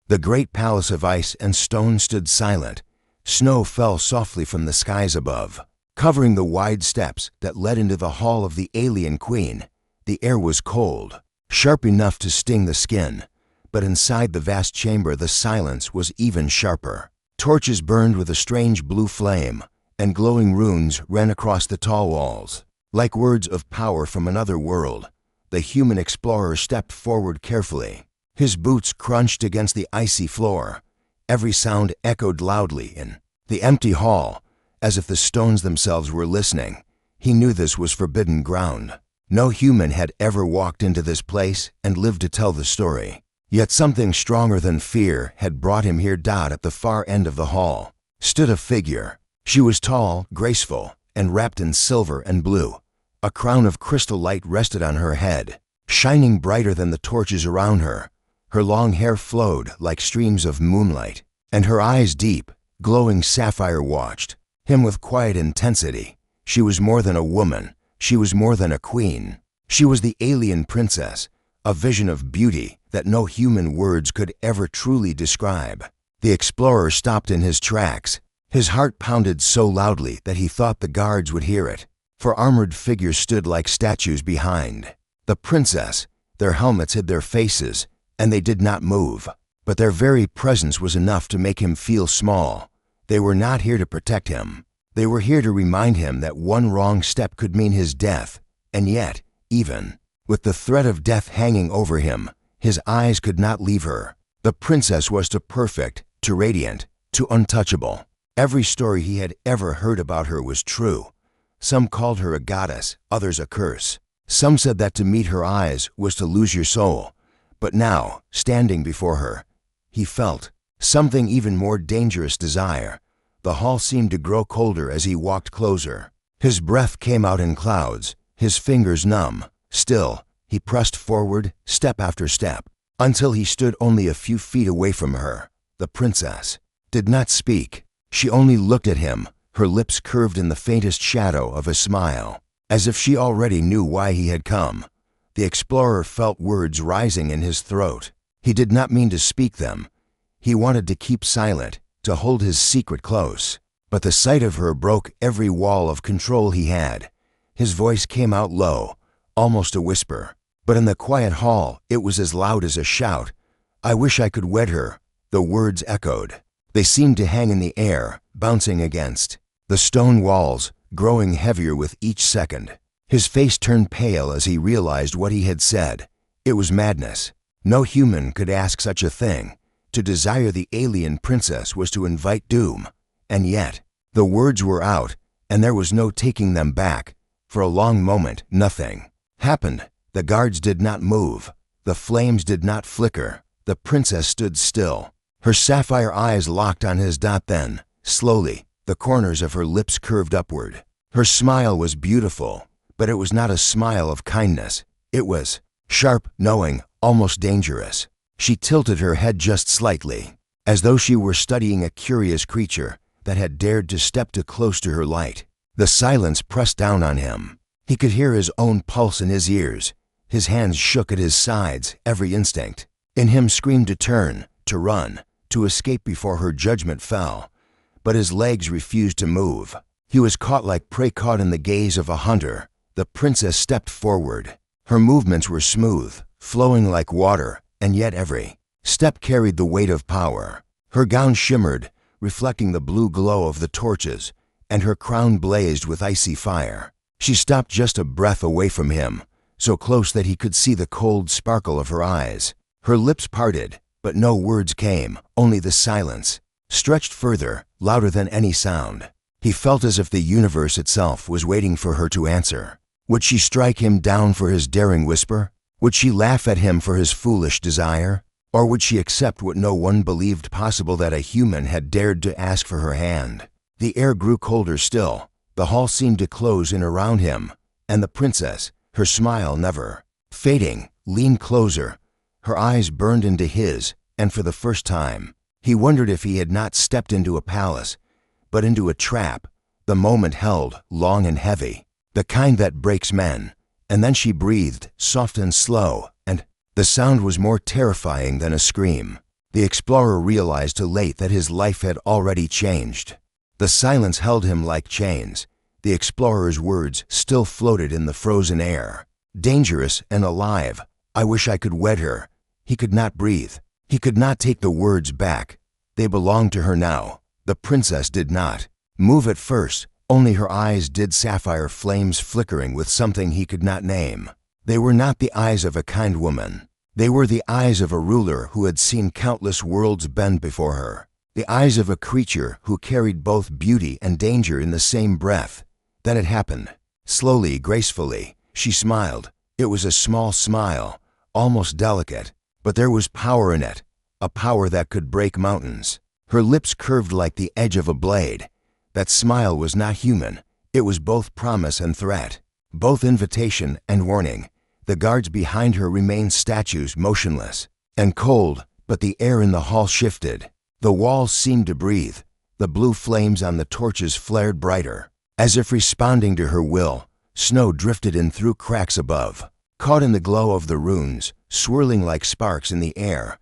The great palace of ice and stone stood silent. Snow fell softly from the skies above, covering the wide steps that led into the hall of the alien queen. The air was cold, sharp enough to sting the skin, but inside the vast chamber the silence was even sharper. Torches burned with a strange blue flame, and glowing runes ran across the tall walls. Like words of power from another world, the human explorer stepped forward carefully. His boots crunched against the icy floor. Every sound echoed loudly in the empty hall, as if the stones themselves were listening. He knew this was forbidden ground. No human had ever walked into this place and lived to tell the story. Yet something stronger than fear had brought him here. At the far end of the hall stood a figure. She was tall, graceful, and wrapped in silver and blue. A crown of crystal light rested on her head, shining brighter than the torches around her. Her long hair flowed like streams of moonlight, and her eyes, deep, glowing sapphire, watched him with quiet intensity. She was more than a woman. She was more than a queen. She was the alien princess, a vision of beauty that no human words could ever truly describe. The explorer stopped in his tracks. His heart pounded so loudly that he thought the guards would hear it, for armored figures stood like statues behind the princess. Their helmets hid their faces, and they did not move, but their very presence was enough to make him feel small. They were not here to protect him. They were here to remind him that one wrong step could mean his death. And yet, even with the threat of death hanging over him, his eyes could not leave her. The princess was too perfect, too radiant, too untouchable. Every story he had ever heard about her was true. Some called her a goddess, others a curse. Some said that to meet her eyes was to lose your soul. But now, standing before her, he felt something even more dangerous: desire. The hall seemed to grow colder as he walked closer. His breath came out in clouds, his fingers numb. Still, he pressed forward, step after step, until he stood only a few feet away from her. The princess did not speak. She only looked at him, her lips curved in the faintest shadow of a smile, as if she already knew why he had come. The explorer felt words rising in his throat. He did not mean to speak them. He wanted to keep silent, to hold his secret close. But the sight of her broke every wall of control he had. His voice came out low, almost a whisper. But in the quiet hall, it was as loud as a shout. "I wish I could wed her." The words echoed. They seemed to hang in the air, bouncing against the stone walls, growing heavier with each second. His face turned pale as he realized what he had said. It was madness. No human could ask such a thing. To desire the alien princess was to invite doom. And yet, the words were out, and there was no taking them back. For a long moment, nothing happened. The guards did not move. The flames did not flicker. The princess stood still. Her sapphire eyes locked on his. Then, slowly, the corners of her lips curved upward. Her smile was beautiful, but it was not a smile of kindness. It was sharp, knowing, almost dangerous. She tilted her head just slightly, as though she were studying a curious creature that had dared to step too close to her light. The silence pressed down on him. He could hear his own pulse in his ears. His hands shook at his sides. Every instinct in him screamed to turn, to run, to escape before her judgment fell. But his legs refused to move. He was caught like prey caught in the gaze of a hunter. The princess stepped forward. Her movements were smooth, flowing like water, and yet every step carried the weight of power. Her gown shimmered, reflecting the blue glow of the torches, and her crown blazed with icy fire. She stopped just a breath away from him, so close that he could see the cold sparkle of her eyes. Her lips parted, but no words came, only the silence, stretched further, louder than any sound. He felt as if the universe itself was waiting for her to answer. Would she strike him down for his daring whisper? Would she laugh at him for his foolish desire? Or would she accept what no one believed possible, that a human had dared to ask for her hand? The air grew colder still. The hall seemed to close in around him, and the princess, her smile never fading, leaned closer. Her eyes burned into his, and for the first time, he wondered if he had not stepped into a palace, but into a trap. The moment held, long and heavy, the kind that breaks men. And then she breathed, soft and slow, and the sound was more terrifying than a scream. The explorer realized too late that his life had already changed. The silence held him like chains. The explorer's words still floated in the frozen air. Dangerous and alive. I wish I could wed her. He could not breathe. He could not take the words back. They belonged to her now. The princess did not move at first. Only her eyes did, sapphire flames flickering with something he could not name. They were not the eyes of a kind woman. They were the eyes of a ruler who had seen countless worlds bend before her. The eyes of a creature who carried both beauty and danger in the same breath. Then it happened. Slowly, gracefully, she smiled. It was a small smile, almost delicate, but there was power in it, a power that could break mountains. Her lips curved like the edge of a blade. That smile was not human. It was both promise and threat, both invitation and warning. The guards behind her remained statues, motionless and cold, but the air in the hall shifted. The walls seemed to breathe. The blue flames on the torches flared brighter. As if responding to her will, snow drifted in through cracks above, caught in the glow of the runes, swirling like sparks in the air.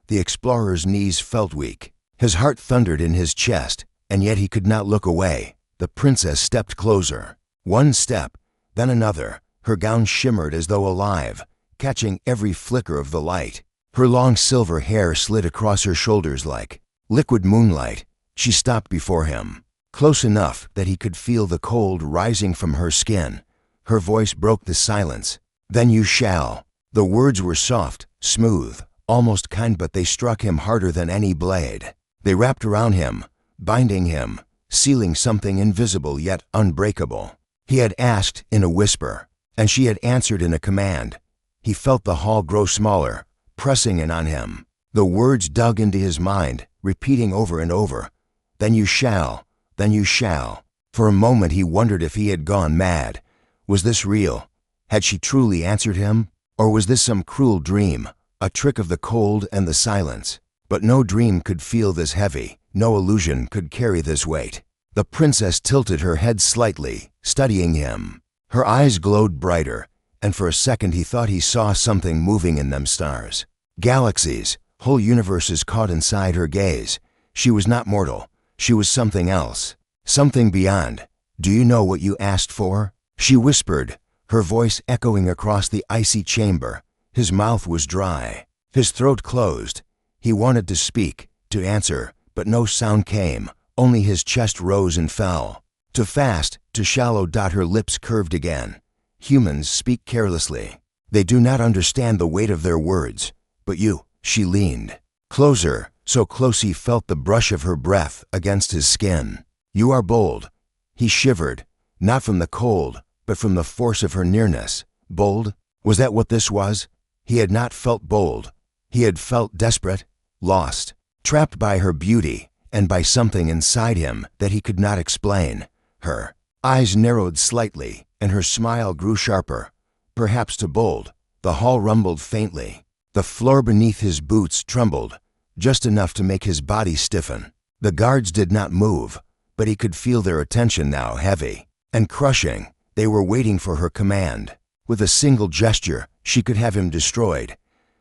The explorer's knees felt weak. His heart thundered in his chest, and yet he could not look away. The princess stepped closer. One step, then another. Her gown shimmered as though alive, catching every flicker of the light. Her long silver hair slid across her shoulders like liquid moonlight. She stopped before him, close enough that he could feel the cold rising from her skin. Her voice broke the silence. Then you shall. The words were soft, smooth, almost kind, but they struck him harder than any blade. They wrapped around him, binding him, sealing something invisible yet unbreakable. He had asked in a whisper, and she had answered in a command. He felt the hall grow smaller, pressing in on him. The words dug into his mind, repeating over and over. Then you shall, then you shall. For a moment he wondered if he had gone mad. Was this real? Had she truly answered him? Or was this some cruel dream, a trick of the cold and the silence? But no dream could feel this heavy. No illusion could carry this weight. The princess tilted her head slightly, studying him. Her eyes glowed brighter, and for a second he thought he saw something moving in them stars. Galaxies, whole universes caught inside her gaze. She was not mortal. She was something else, something beyond. Do you know what you asked for? She whispered, her voice echoing across the icy chamber. His mouth was dry, his throat closed. He wanted to speak, to answer, but no sound came. Only his chest rose and fell. To fast, to shallow. Her lips curved again. Humans speak carelessly. They do not understand the weight of their words. But you, she leaned closer, so close he felt the brush of her breath against his skin. You are bold. He shivered, not from the cold, but from the force of her nearness. Bold? Was that what this was? He had not felt bold. He had felt desperate, lost, trapped by her beauty and by something inside him that he could not explain. Her eyes narrowed slightly, and her smile grew sharper. Perhaps too bold. The hall rumbled faintly. The floor beneath his boots trembled, just enough to make his body stiffen. The guards did not move, but he could feel their attention now, heavy and crushing. They were waiting for her command. With a single gesture, she could have him destroyed.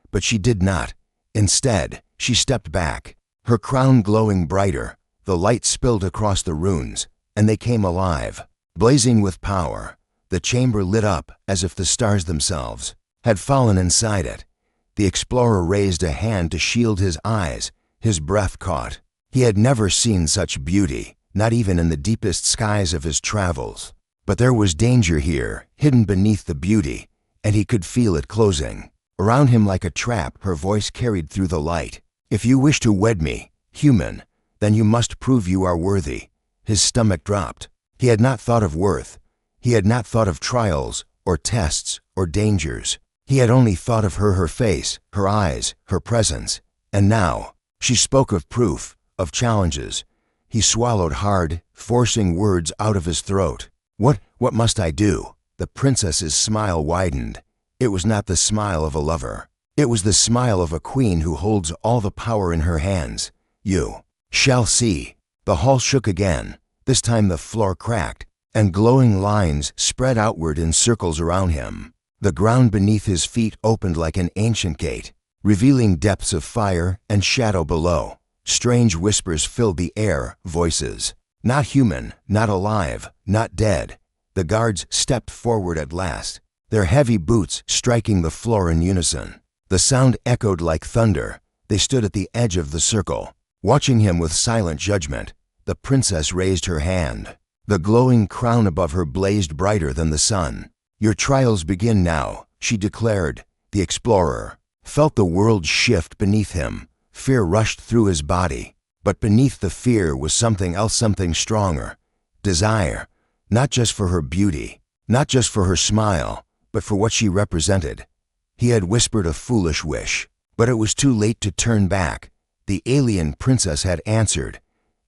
But she did not. Instead, she stepped back, her crown glowing brighter. The light spilled across the runes, and they came alive, blazing with power. The chamber lit up as if the stars themselves had fallen inside it. The explorer raised a hand to shield his eyes. His breath caught. He had never seen such beauty, not even in the deepest skies of his travels. But there was danger here, hidden beneath the beauty, and he could feel it closing around him like a trap. Her voice carried through the light. If you wish to wed me, human, then you must prove you are worthy. His stomach dropped. He had not thought of worth. He had not thought of trials, or tests, or dangers. He had only thought of her face, her eyes, her presence. And now, she spoke of proof, of challenges. He swallowed hard, forcing words out of his throat. What must I do? The princess's smile widened. It was not the smile of a lover. It was the smile of a queen who holds all the power in her hands. You shall see. The hall shook again. This time the floor cracked, and glowing lines spread outward in circles around him. The ground beneath his feet opened like an ancient gate. revealing depths of fire and shadow below. Strange whispers filled the air, voices. Not human, not alive, not dead. The guards stepped forward at last, their heavy boots striking the floor in unison. The sound echoed like thunder. They stood at the edge of the circle, watching him with silent judgment. The princess raised her hand. The glowing crown above her blazed brighter than the sun. "Your trials begin now," she declared. The explorer felt the world shift beneath him. Fear rushed through his body, but beneath the fear was something else, something stronger. Desire, not just for her beauty, not just for her smile, but for what she represented. He had whispered a foolish wish, but it was too late to turn back. The alien princess had answered,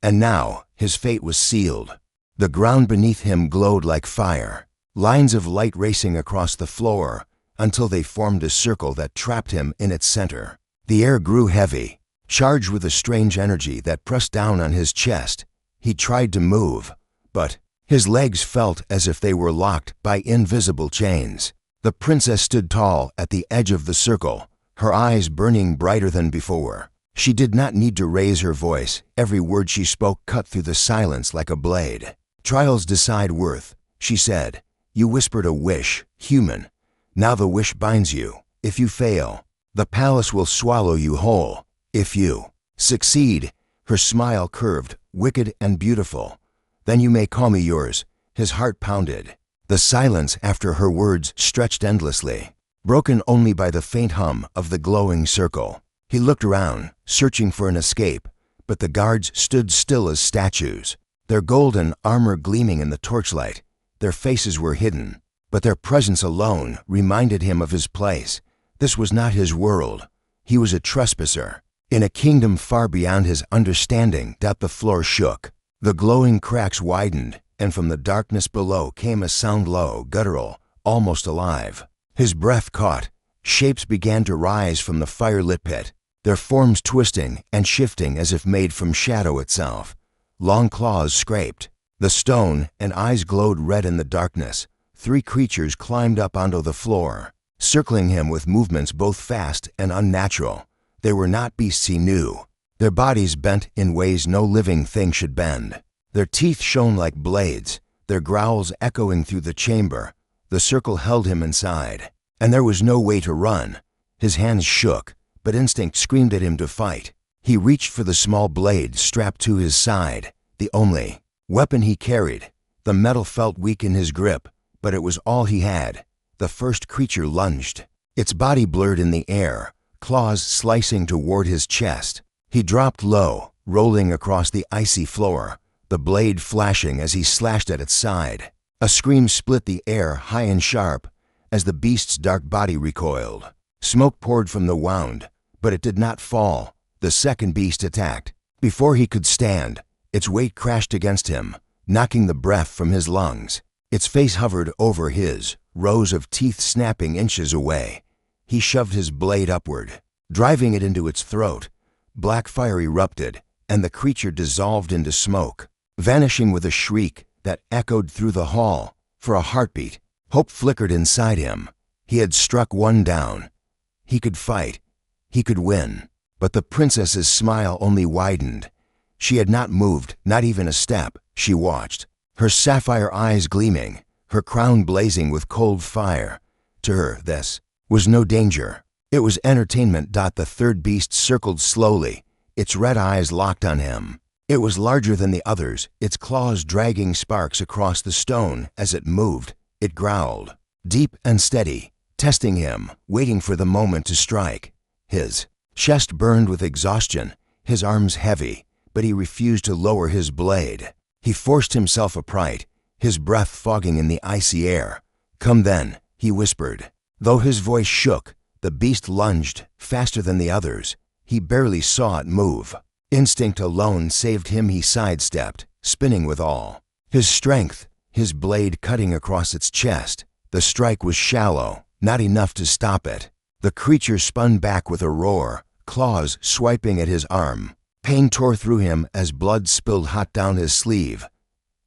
and now his fate was sealed. The ground beneath him glowed like fire, lines of light racing across the floor until they formed a circle that trapped him in its center. The air grew heavy, charged with a strange energy that pressed down on his chest. He tried to move, but his legs felt as if they were locked by invisible chains. The princess stood tall at the edge of the circle, her eyes burning brighter than before. She did not need to raise her voice. Every word she spoke cut through the silence like a blade. "Trials decide worth," she said. "You whispered a wish, human. Now the wish binds you. If you fail, the palace will swallow you whole. If you succeed," her smile curved, wicked and beautiful, "then you may call me yours." His heart pounded. The silence after her words stretched endlessly, broken only by the faint hum of the glowing circle. He looked around, searching for an escape, but the guards stood still as statues, their golden armor gleaming in the torchlight. Their faces were hidden, but their presence alone reminded him of his place. This was not his world. He was a trespasser, in a kingdom far beyond his understanding. The floor shook. The glowing cracks widened, and from the darkness below came a sound low, guttural, almost alive. His breath caught. Shapes began to rise from the fire-lit pit, their forms twisting and shifting as if made from shadow itself. Long claws scraped the stone, and eyes glowed red in the darkness. 3 creatures climbed up onto the floor, circling him with movements both fast and unnatural. They were not beasts he knew. Their bodies bent in ways no living thing should bend. Their teeth shone like blades, their growls echoing through the chamber. The circle held him inside, and there was no way to run. His hands shook, but instinct screamed at him to fight. He reached for the small blade strapped to his side, the only weapon he carried. The metal felt weak in his grip, but it was all he had. The first creature lunged, its body blurred in the air, claws slicing toward his chest. He dropped low, rolling across the icy floor, the blade flashing as he slashed at its side. A scream split the air high and sharp as the beast's dark body recoiled. Smoke poured from the wound, but it did not fall. The second beast attacked. Before he could stand, its weight crashed against him, knocking the breath from his lungs. Its face hovered over his, rows of teeth snapping inches away. He shoved his blade upward, driving it into its throat. Black fire erupted, and the creature dissolved into smoke, vanishing with a shriek that echoed through the hall. For a heartbeat, hope flickered inside him. He had struck one down. He could fight. He could win. But the princess's smile only widened. She had not moved, not even a step. She watched, her sapphire eyes gleaming, her crown blazing with cold fire. To her, this was no danger. It was entertainment. The third beast circled slowly, its red eyes locked on him. It was larger than the others, its claws dragging sparks across the stone as it moved. It growled, deep and steady, testing him, waiting for the moment to strike. His chest burned with exhaustion, his arms heavy, but he refused to lower his blade. He forced himself upright, his breath fogging in the icy air. "Come then," he whispered. Though his voice shook, the beast lunged, faster than the others. He barely saw it move. Instinct alone saved him. He sidestepped, spinning with all his strength, his blade cutting across its chest. The strike was shallow, not enough to stop it. The creature spun back with a roar, claws swiping at his arm. Pain tore through him as blood spilled hot down his sleeve.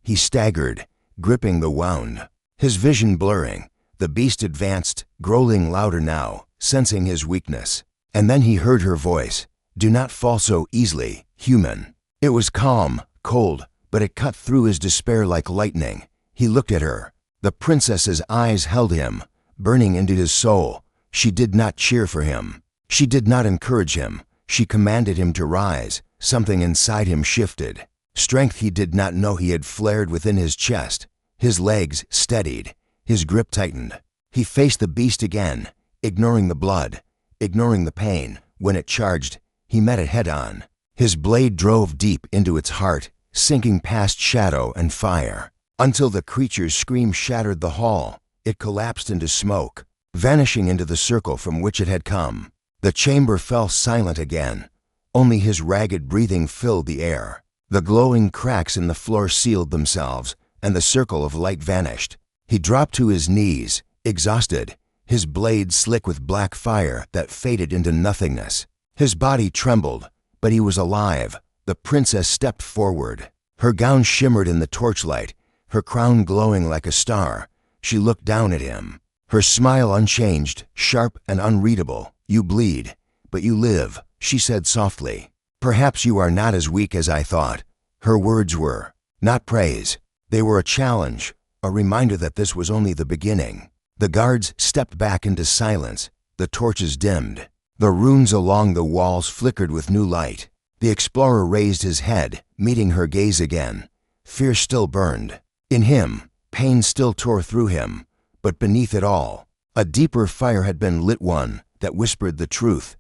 He staggered, gripping the wound, his vision blurring. The beast advanced, growling louder now, sensing his weakness. And then he heard her voice. "Do not fall so easily, human." It was calm, cold, but it cut through his despair like lightning. He looked at her. The princess's eyes held him, burning into his soul. She did not cheer for him. She did not encourage him. She commanded him to rise. Something inside him shifted. Strength he did not know he had flared within his chest. His legs steadied. His grip tightened. He faced the beast again, ignoring the blood, ignoring the pain. When it charged, he met it head-on. His blade drove deep into its heart, sinking past shadow and fire, until the creature's scream shattered the hall. It collapsed into smoke, vanishing into the circle from which it had come. The chamber fell silent again. Only his ragged breathing filled the air. The glowing cracks in the floor sealed themselves, and the circle of light vanished. He dropped to his knees, exhausted, his blade slick with black fire that faded into nothingness. His body trembled, but he was alive. The princess stepped forward. Her gown shimmered in the torchlight, her crown glowing like a star. She looked down at him, her smile unchanged, sharp and unreadable. "You bleed, but you live," she said softly. "Perhaps you are not as weak as I thought." Her words were not praise. They were a challenge, a reminder that this was only the beginning. The guards stepped back into silence. The torches dimmed. The runes along the walls flickered with new light. The explorer raised his head, meeting her gaze again. Fear still burned. In him, pain still tore through him. But beneath it all, a deeper fire had been lit, one that whispered the truth.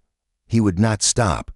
He would not stop.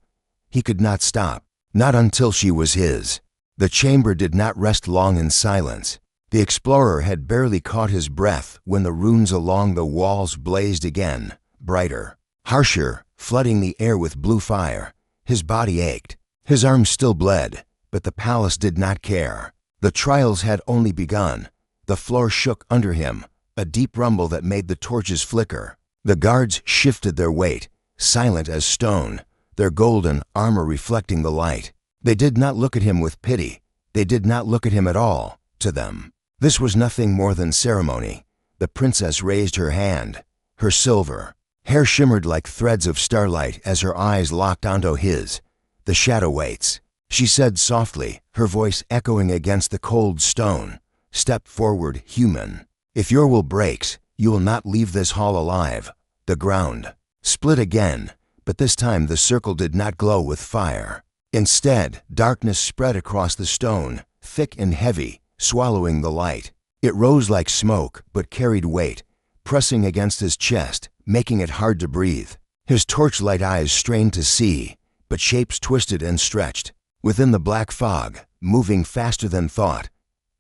He could not stop. Not until she was his. The chamber did not rest long in silence. The explorer had barely caught his breath when the runes along the walls blazed again, brighter, harsher, flooding the air with blue fire. His body ached. His arms still bled, but the palace did not care. The trials had only begun. The floor shook under him, a deep rumble that made the torches flicker. The guards shifted their weight, silent as stone, their golden armor reflecting the light. They did not look at him with pity. They did not look at him at all. To them, this was nothing more than ceremony. The princess raised her hand. Her silver hair shimmered like threads of starlight as her eyes locked onto his. "The shadow waits," she said softly, her voice echoing against the cold stone. "Step forward, human. If your will breaks, you will not leave this hall alive." The ground split again, but this time the circle did not glow with fire. Instead, darkness spread across the stone, thick and heavy, swallowing the light. It rose like smoke, but carried weight, pressing against his chest, making it hard to breathe. His torchlight eyes strained to see, but shapes twisted and stretched. Within the black fog, moving faster than thought,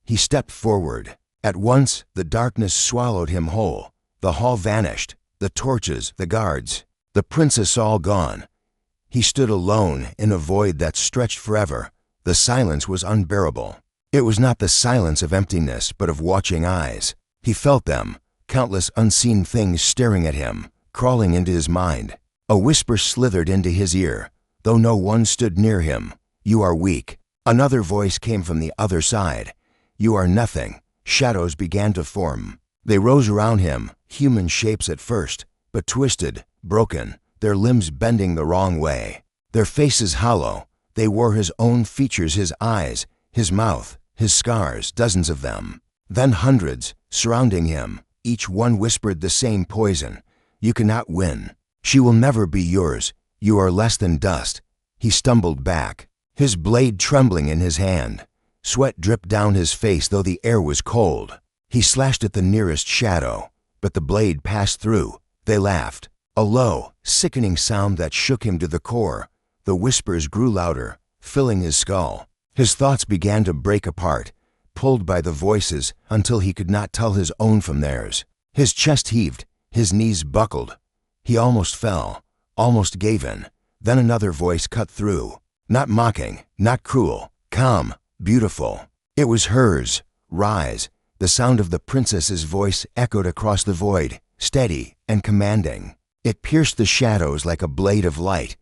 he stepped forward. At once, the darkness swallowed him whole. The hall vanished, the torches, the guards, the princess all gone. He stood alone in a void that stretched forever. The silence was unbearable. It was not the silence of emptiness, but of watching eyes. He felt them, countless unseen things staring at him, crawling into his mind. A whisper slithered into his ear, though no one stood near him. "You are weak." Another voice came from the other side. "You are nothing." Shadows began to form. They rose around him, human shapes at first, but twisted, broken, their limbs bending the wrong way, their faces hollow. They wore his own features, his eyes, his mouth, his scars, dozens of them. Then hundreds, surrounding him, each one whispered the same poison. "You cannot win. She will never be yours. You are less than dust." He stumbled back, his blade trembling in his hand. Sweat dripped down his face though the air was cold. He slashed at the nearest shadow, but the blade passed through. They laughed, a low, sickening sound that shook him to the core. The whispers grew louder, filling his skull. His thoughts began to break apart, pulled by the voices until he could not tell his own from theirs. His chest heaved, his knees buckled. He almost fell, almost gave in. Then another voice cut through, not mocking, not cruel, calm, beautiful. It was hers. "Rise." The sound of the princess's voice echoed across the void, steady and commanding. It pierced the shadows like a blade of light.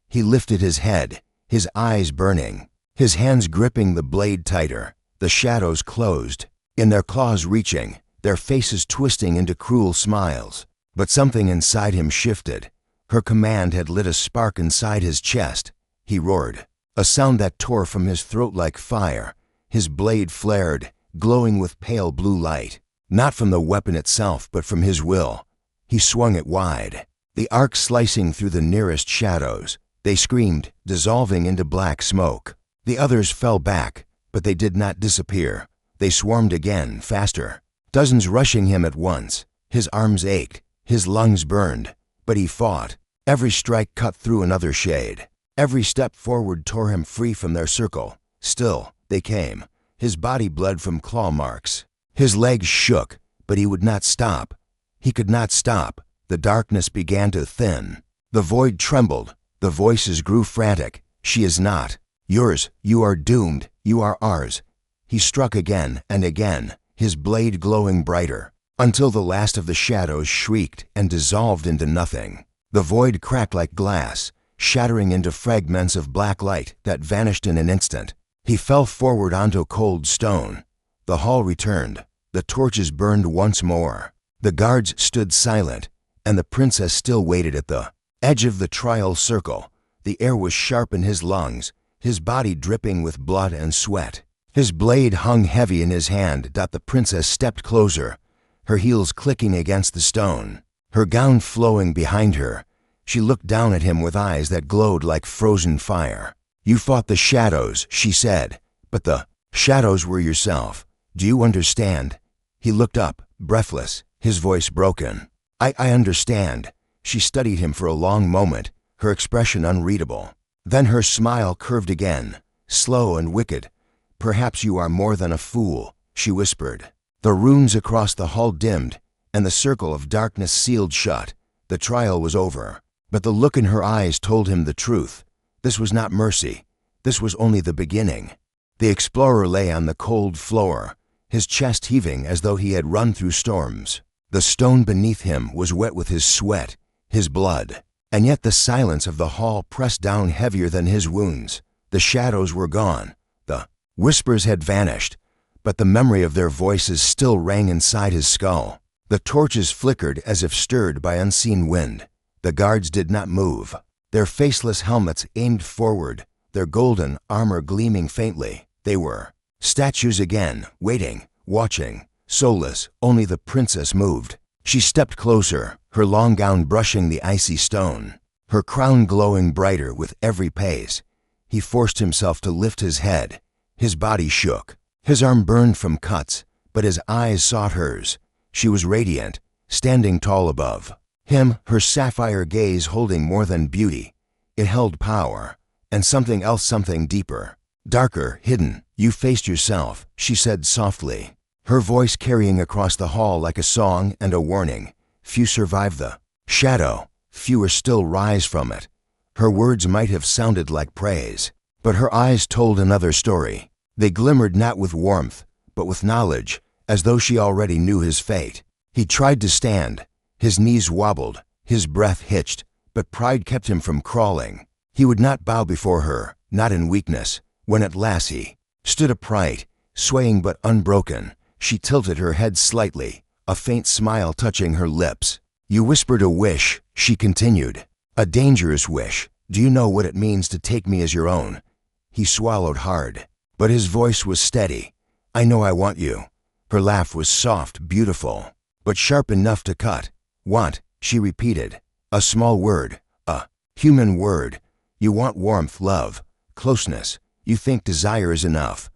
He lifted his head, his eyes burning, his hands gripping the blade tighter. The shadows closed, in their claws reaching, their faces twisting into cruel smiles. But something inside him shifted. Her command had lit a spark inside his chest. He roared, a sound that tore from his throat like fire. His blade flared, glowing with pale blue light, not from the weapon itself but from his will. He swung it wide, the arc slicing through the nearest shadows. They screamed, dissolving into black smoke. The others fell back, but they did not disappear. They swarmed again, faster, dozens rushing him at once. His arms ached, his lungs burned, but he fought. Every strike cut through another shade. Every step forward tore him free from their circle. Still, they came. His body bled from claw marks. His legs shook, but he would not stop. He could not stop. The darkness began to thin. The void trembled. The voices grew frantic. She is not yours. You are doomed. You are ours. He struck again and again, his blade glowing brighter, until the last of the shadows shrieked and dissolved into nothing. The void cracked like glass, shattering into fragments of black light that vanished in an instant. He fell forward onto cold stone. The hall returned. The torches burned once more. The guards stood silent, and the princess still waited at the edge of the trial circle. The air was sharp in his lungs, his body dripping with blood and sweat. His blade hung heavy in his hand. The princess stepped closer, her heels clicking against the stone, her gown flowing behind her. She looked down at him with eyes that glowed like frozen fire. You fought the shadows, she said, but the shadows were yourself. Do you understand? He looked up, breathless, his voice broken. I understand. She studied him for a long moment, her expression unreadable. Then her smile curved again, slow and wicked. Perhaps you are more than a fool, she whispered. The runes across the hall dimmed, and the circle of darkness sealed shut. The trial was over, but the look in her eyes told him the truth. This was not mercy. This was only the beginning. The explorer lay on the cold floor, his chest heaving as though he had run through storms. The stone beneath him was wet with his sweat, his blood, and yet the silence of the hall pressed down heavier than his wounds. The shadows were gone. The whispers had vanished, but the memory of their voices still rang inside his skull. The torches flickered as if stirred by unseen wind. The guards did not move, their faceless helmets aimed forward, their golden armor gleaming faintly. They were statues again, waiting, watching, soulless. Only the princess moved. She stepped closer, her long gown brushing the icy stone, her crown glowing brighter with every pace. He forced himself to lift his head. His body shook. His arm burned from cuts, but his eyes sought hers. She was radiant, standing tall above him, her sapphire gaze holding more than beauty. It held power, and something else, something deeper, darker, hidden. You faced yourself, she said softly, her voice carrying across the hall like a song and a warning. Few survive the shadow, fewer still rise from it. Her words might have sounded like praise, but her eyes told another story. They glimmered not with warmth, but with knowledge, as though she already knew his fate. He tried to stand. His knees wobbled, his breath hitched, but pride kept him from crawling. He would not bow before her, not in weakness. When at last he stood upright, swaying but unbroken, she tilted her head slightly, a faint smile touching her lips. You whispered a wish, she continued, a dangerous wish. Do you know what it means to take me as your own? He swallowed hard, but his voice was steady. I know I want you. Her laugh was soft, beautiful, but sharp enough to cut. Want, she repeated, a small word, a human word. You want warmth, love, closeness. You think desire is enough.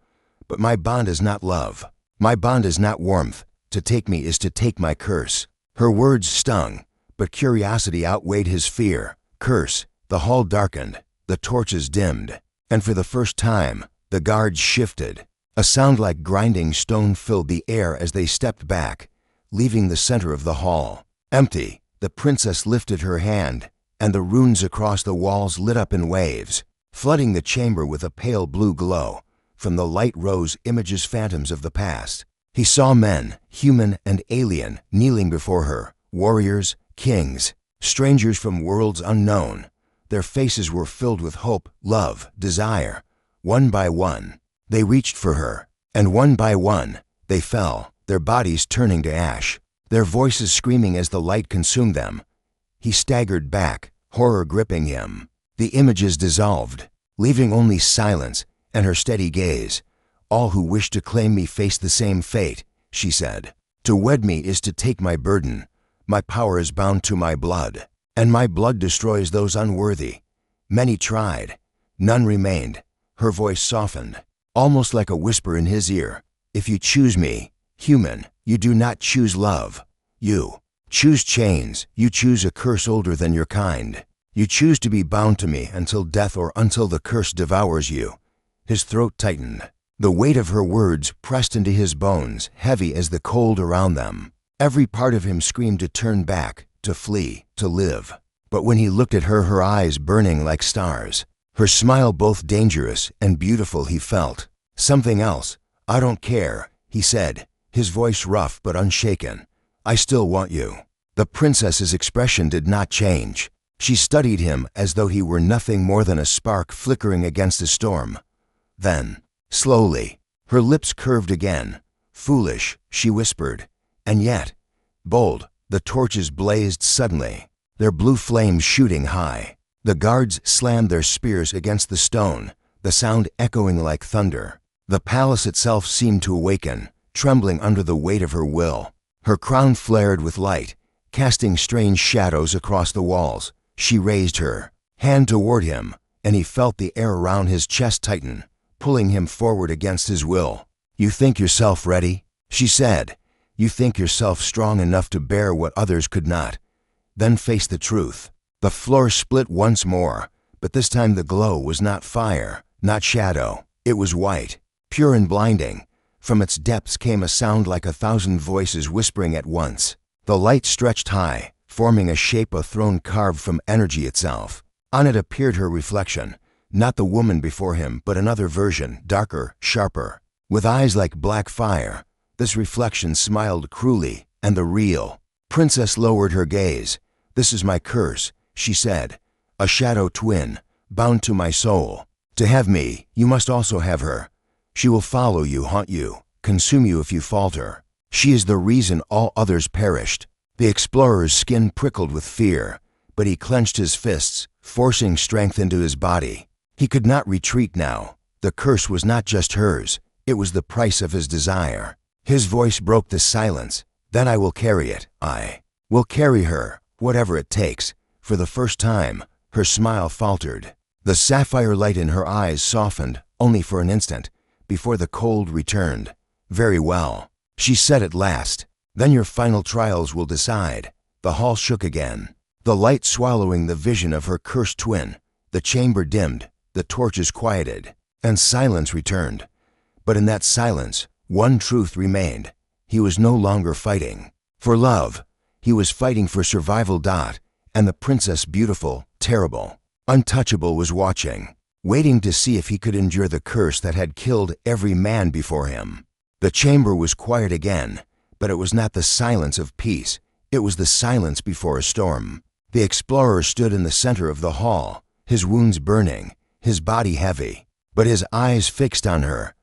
But my bond is not love. My bond is not warmth. To take me is to take my curse. Her words stung, but curiosity outweighed his fear. Curse. The hall darkened, the torches dimmed, and for the first time, the guards shifted. A sound like grinding stone filled the air as they stepped back, leaving the center of the hall empty. The princess lifted her hand, and the runes across the walls lit up in waves, flooding the chamber with a pale blue glow. From the light rose images, phantoms of the past. He saw men, human and alien, kneeling before her, warriors, kings, strangers from worlds unknown. Their faces were filled with hope, love, desire. One by one, they reached for her, and one by one, they fell, their bodies turning to ash, their voices screaming as the light consumed them. He staggered back, horror gripping him. The images dissolved, leaving only silence and her steady gaze. "All who wish to claim me face the same fate," she said. "To wed me is to take my burden. My power is bound to my blood, and my blood destroys those unworthy." Many tried. None remained. Her voice softened, almost like a whisper in his ear. "If you choose me, human, you do not choose love. You choose chains. You choose a curse older than your kind. You choose to be bound to me until death or until the curse devours you." His throat tightened. The weight of her words pressed into his bones, heavy as the cold around them. Every part of him screamed to turn back, to flee, to live. But when he looked at her, her eyes burning like stars, her smile both dangerous and beautiful, he felt something else. "I don't care," he said, his voice rough but unshaken. "I still want you." The princess's expression did not change. She studied him as though he were nothing more than a spark flickering against a storm. Then, slowly, her lips curved again. "Foolish," she whispered, "and yet bold." The torches blazed suddenly, their blue flames shooting high. The guards slammed their spears against the stone, the sound echoing like thunder. The palace itself seemed to awaken, trembling under the weight of her will. Her crown flared with light, casting strange shadows across the walls. She raised her hand toward him, and he felt the air around his chest tighten, pulling him forward against his will. "You think yourself ready?" she said. "You think yourself strong enough to bear what others could not? Then face the truth." The floor split once more, but this time the glow was not fire, not shadow. It was white, pure and blinding. From its depths came a sound like 1,000 voices whispering at once. The light stretched high, forming a shape, a throne carved from energy itself. On it appeared her reflection, not the woman before him, but another version, darker, sharper, with eyes like black fire. This reflection smiled cruelly, and the real princess lowered her gaze. "This is my curse," she said, "a shadow twin, bound to my soul. To have me, you must also have her. She will follow you, haunt you, consume you if you falter. She is the reason all others perished." The explorer's skin prickled with fear, but he clenched his fists, forcing strength into his body. He could not retreat now. The curse was not just hers, it was the price of his desire. His voice broke the silence. "Then I will carry it. I will carry her, whatever it takes." For the first time, her smile faltered. The sapphire light in her eyes softened, only for an instant, before the cold returned. "Very well," she said at last. "Then your final trials will decide." The hall shook again, the light swallowing the vision of her cursed twin. The chamber dimmed, the torches quieted, and silence returned. But in that silence, one truth remained. He was no longer fighting for love. He was fighting for survival. And the princess, beautiful, terrible, untouchable, was watching, waiting to see if he could endure the curse that had killed every man before him. The chamber was quiet again, but it was not the silence of peace. It was the silence before a storm. The explorer stood in the center of the hall, his wounds burning, his body heavy, but his eyes fixed on her.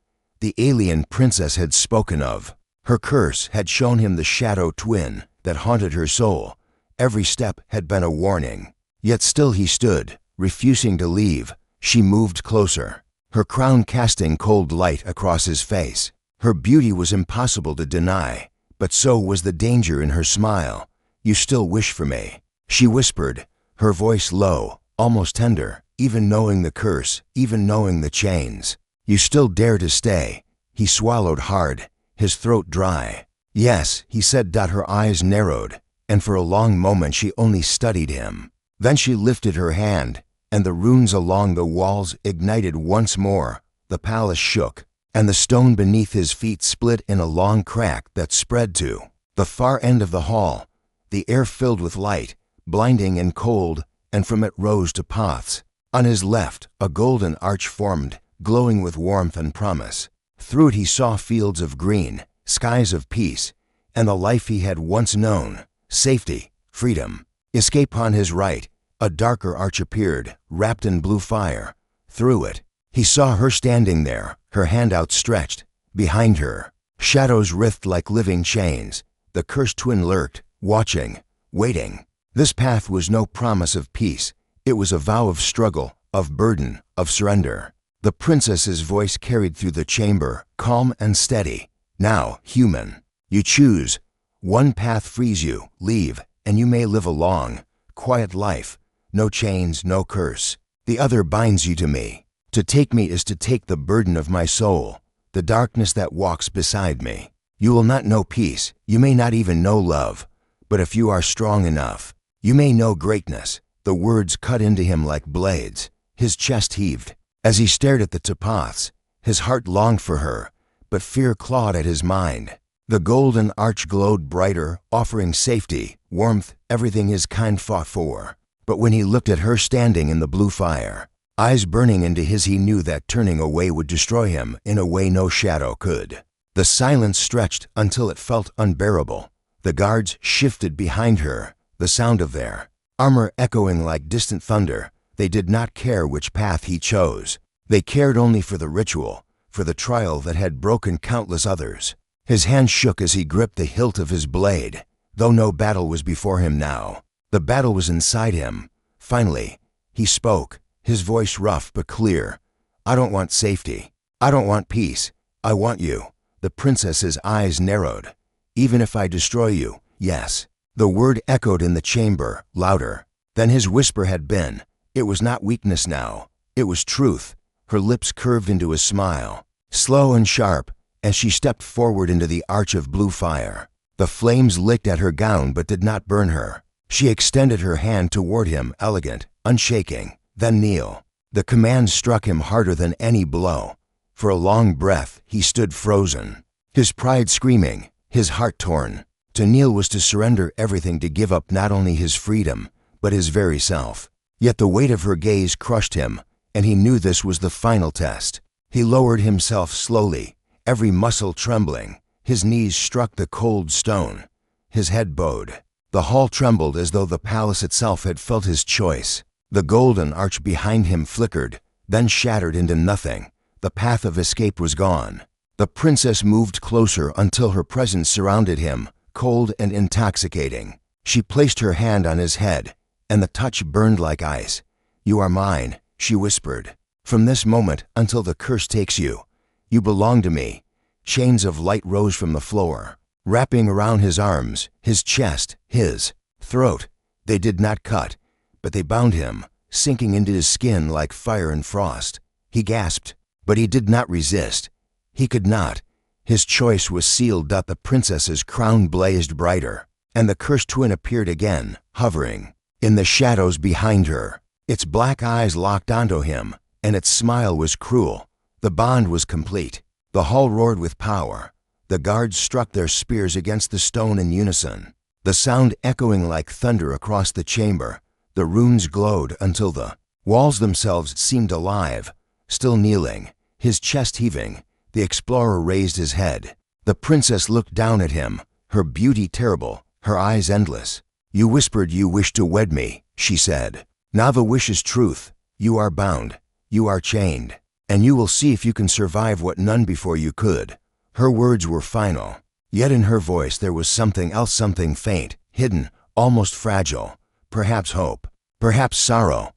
The alien princess had spoken of. Her curse had shown him the shadow twin that haunted her soul. Every step had been a warning. Yet still he stood, refusing to leave. She moved closer, her crown casting cold light across his face. Her beauty was impossible to deny, but so was the danger in her smile. "You still wish for me," she whispered, her voice low, almost tender, "even knowing the curse, even knowing the chains. You still dare to stay." He swallowed hard, his throat dry. "Yes," he said. Her eyes narrowed, and for a long moment she only studied him. Then she lifted her hand, and the runes along the walls ignited once more. The palace shook, and the stone beneath his feet split in a long crack that spread to the far end of the hall. The air filled with light, blinding and cold, and from it rose to paths. On his left, a golden arch formed, glowing with warmth and promise. Through it he saw fields of green, skies of peace, and the life he had once known, safety, freedom. Escape on his right, a darker arch appeared, wrapped in blue fire. Through it, he saw her standing there, her hand outstretched. Behind her, shadows writhed like living chains. The cursed twin lurked, watching, waiting. This path was no promise of peace. It was a vow of struggle, of burden, of surrender. The princess's voice carried through the chamber, calm and steady. Now, human, you choose. One path frees you, leave, and you may live a long, quiet life. No chains, no curse. The other binds you to me. To take me is to take the burden of my soul, the darkness that walks beside me. You will not know peace, you may not even know love, but if you are strong enough, you may know greatness. The words cut into him like blades. His chest heaved. As he stared at the Tapaths, his heart longed for her, but fear clawed at his mind. The golden arch glowed brighter, offering safety, warmth, everything his kind fought for. But when he looked at her standing in the blue fire, eyes burning into his, he knew that turning away would destroy him in a way no shadow could. The silence stretched until it felt unbearable. The guards shifted behind her, the sound of their armor echoing like distant thunder. They did not care which path he chose. They cared only for the ritual, for the trial that had broken countless others. His hand shook as he gripped the hilt of his blade, though no battle was before him now. The battle was inside him. Finally, he spoke, his voice rough but clear. I don't want safety. I don't want peace. I want you. The princess's eyes narrowed. Even if I destroy you, yes. The word echoed in the chamber, louder than his whisper had been. It was not weakness now. It was truth. Her lips curved into a smile, slow and sharp, as she stepped forward into the arch of blue fire. The flames licked at her gown but did not burn her. She extended her hand toward him, elegant, unshaking. Then kneel. The command struck him harder than any blow. For a long breath, he stood frozen, his pride screaming, his heart torn. To kneel was to surrender everything, to give up not only his freedom, but his very self. Yet the weight of her gaze crushed him, and he knew this was the final test. He lowered himself slowly, every muscle trembling. His knees struck the cold stone. His head bowed. The hall trembled as though the palace itself had felt his choice. The golden arch behind him flickered, then shattered into nothing. The path of escape was gone. The princess moved closer until her presence surrounded him, cold and intoxicating. She placed her hand on his head, and the touch burned like ice. You are mine, she whispered. From this moment until the curse takes you, you belong to me. Chains of light rose from the floor, wrapping around his arms, his chest, his throat. They did not cut, but they bound him, sinking into his skin like fire and frost. He gasped, but he did not resist. He could not. His choice was sealed. The princess's crown blazed brighter, and the cursed twin appeared again, hovering in the shadows behind her. Its black eyes locked onto him, and its smile was cruel. The bond was complete. The hall roared with power. The guards struck their spears against the stone in unison, the sound echoing like thunder across the chamber. The runes glowed until the walls themselves seemed alive. Still kneeling, his chest heaving, the explorer raised his head. The princess looked down at him, her beauty terrible, her eyes endless. You whispered you wished to wed me, she said. Now the wish is truth. You are bound. You are chained. And you will see if you can survive what none before you could. Her words were final. Yet in her voice there was something else, something faint, hidden, almost fragile. Perhaps hope. Perhaps sorrow.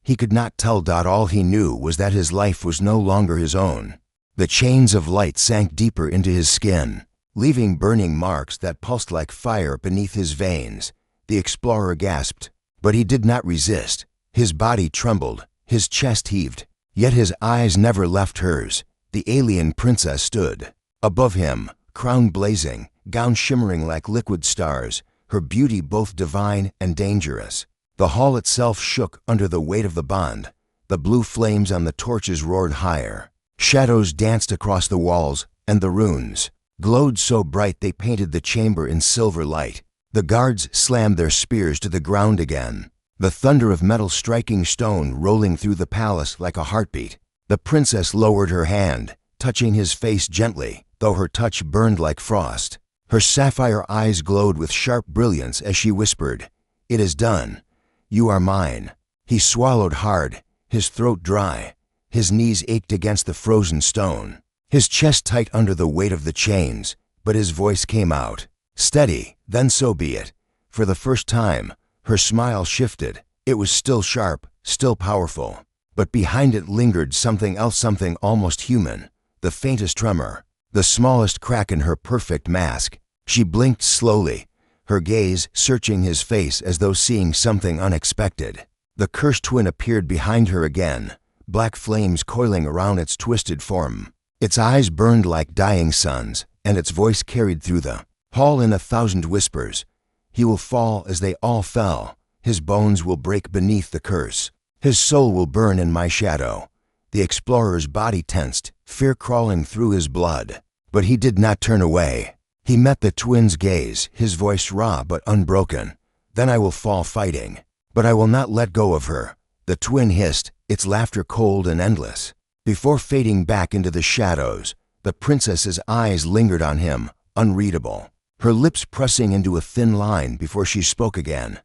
He could not tell. All he knew was that his life was no longer his own. The chains of light sank deeper into his skin, leaving burning marks that pulsed like fire beneath his veins. The explorer gasped, but he did not resist. His body trembled, his chest heaved, yet his eyes never left hers. The alien princess stood above him, crown blazing, gown shimmering like liquid stars, her beauty both divine and dangerous. The hall itself shook under the weight of the bond. The blue flames on the torches roared higher. Shadows danced across the walls, and the runes glowed so bright they painted the chamber in silver light. The guards slammed their spears to the ground again, the thunder of metal striking stone rolling through the palace like a heartbeat. The princess lowered her hand, touching his face gently, though her touch burned like frost. Her sapphire eyes glowed with sharp brilliance as she whispered, "It is done. You are mine." He swallowed hard, his throat dry. His knees ached against the frozen stone, his chest tight under the weight of the chains, but his voice came out, steady. Then so be it. For the first time, Her smile shifted. It was still sharp, still powerful. But behind it lingered something else, something almost human. The faintest tremor, the smallest crack in her perfect mask. She blinked slowly, her gaze searching his face as though seeing something unexpected. The cursed twin appeared behind her again, black flames coiling around its twisted form. Its eyes burned like dying suns, and its voice carried through the hall in 1,000 whispers. He will fall as they all fell. His bones will break beneath the curse. His soul will burn in my shadow. The explorer's body tensed, fear crawling through his blood. But he did not turn away. He met the twin's gaze, his voice raw but unbroken. Then I will fall fighting. But I will not let go of her. The twin hissed, its laughter cold and endless. Before fading back into the shadows, the princess's eyes lingered on him, unreadable. Her lips pressing into a thin line before she spoke again.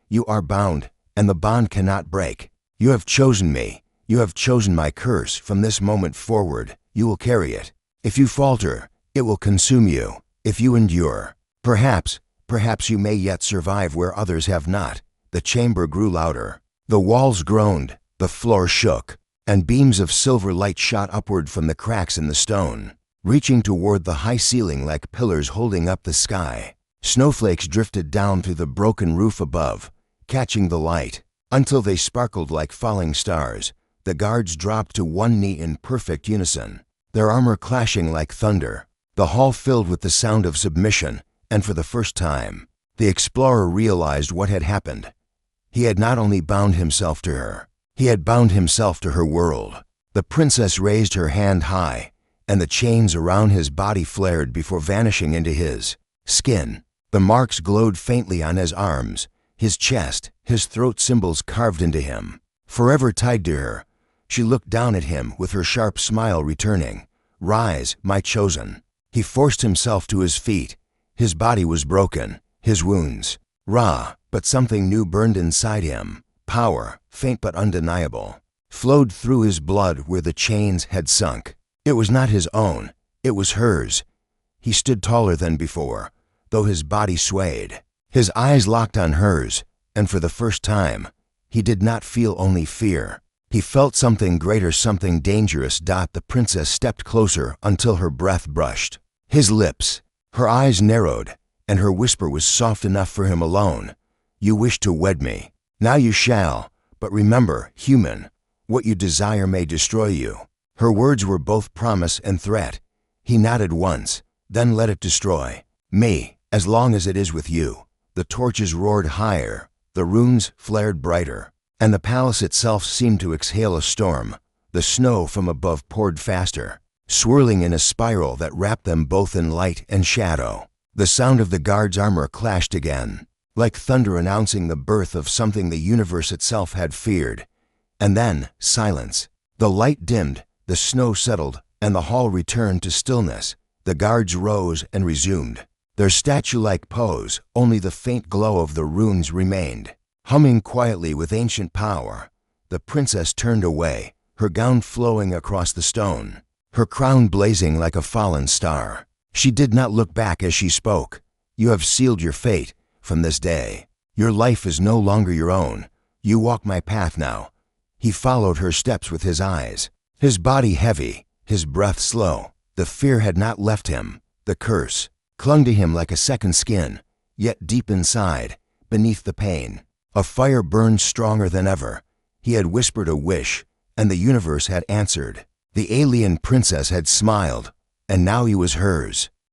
You are bound, and the bond cannot break. You have chosen me. You have chosen my curse. From this moment forward, you will carry it. If you falter, it will consume you. If you endure, perhaps you may yet survive where others have not. The chamber grew louder. The walls groaned, the floor shook, and beams of silver light shot upward from the cracks in the stone, reaching toward the high ceiling like pillars holding up the sky. Snowflakes drifted down through the broken roof above, catching the light, until they sparkled like falling stars. The guards dropped to one knee in perfect unison, their armor clashing like thunder. The hall filled with the sound of submission, and for the first time, the explorer realized what had happened. He had not only bound himself to her, he had bound himself to her world. The princess raised her hand high, and the chains around his body flared before vanishing into his skin. The marks glowed faintly on his arms, his chest, his throat, symbols carved into him. Forever tied to her, she looked down at him with her sharp smile returning. Rise, my chosen. He forced himself to his feet. His body was broken, his wounds raw, but something new burned inside him. Power, faint but undeniable, flowed through his blood where the chains had sunk. It was not his own, it was hers. He stood taller than before, though his body swayed. His eyes locked on hers, and for the first time, he did not feel only fear. He felt something greater, something dangerous. The princess stepped closer until her breath brushed his lips. Her eyes narrowed, and her whisper was soft enough for him alone. You wish to wed me. Now you shall, but remember, human, what you desire may destroy you. Her words were both promise and threat. He nodded once, then let it destroy me, as long as it is with you. The torches roared higher, the runes flared brighter, and the palace itself seemed to exhale a storm. The snow from above poured faster, swirling in a spiral that wrapped them both in light and shadow. The sound of the guard's armor clashed again, like thunder announcing the birth of something the universe itself had feared. And then, silence. The light dimmed, the snow settled, and the hall returned to stillness. The guards rose and resumed their statue-like pose. Only the faint glow of the runes remained, humming quietly with ancient power. The princess turned away, her gown flowing across the stone, her crown blazing like a fallen star. She did not look back as she spoke. You have sealed your fate. From this day, your life is no longer your own. You walk my path now. He followed her steps with his eyes, his body heavy, his breath slow. The fear had not left him. The curse clung to him like a second skin, yet deep inside, beneath the pain, a fire burned stronger than ever. He had whispered a wish, and the universe had answered. The alien princess had smiled, and now he was hers.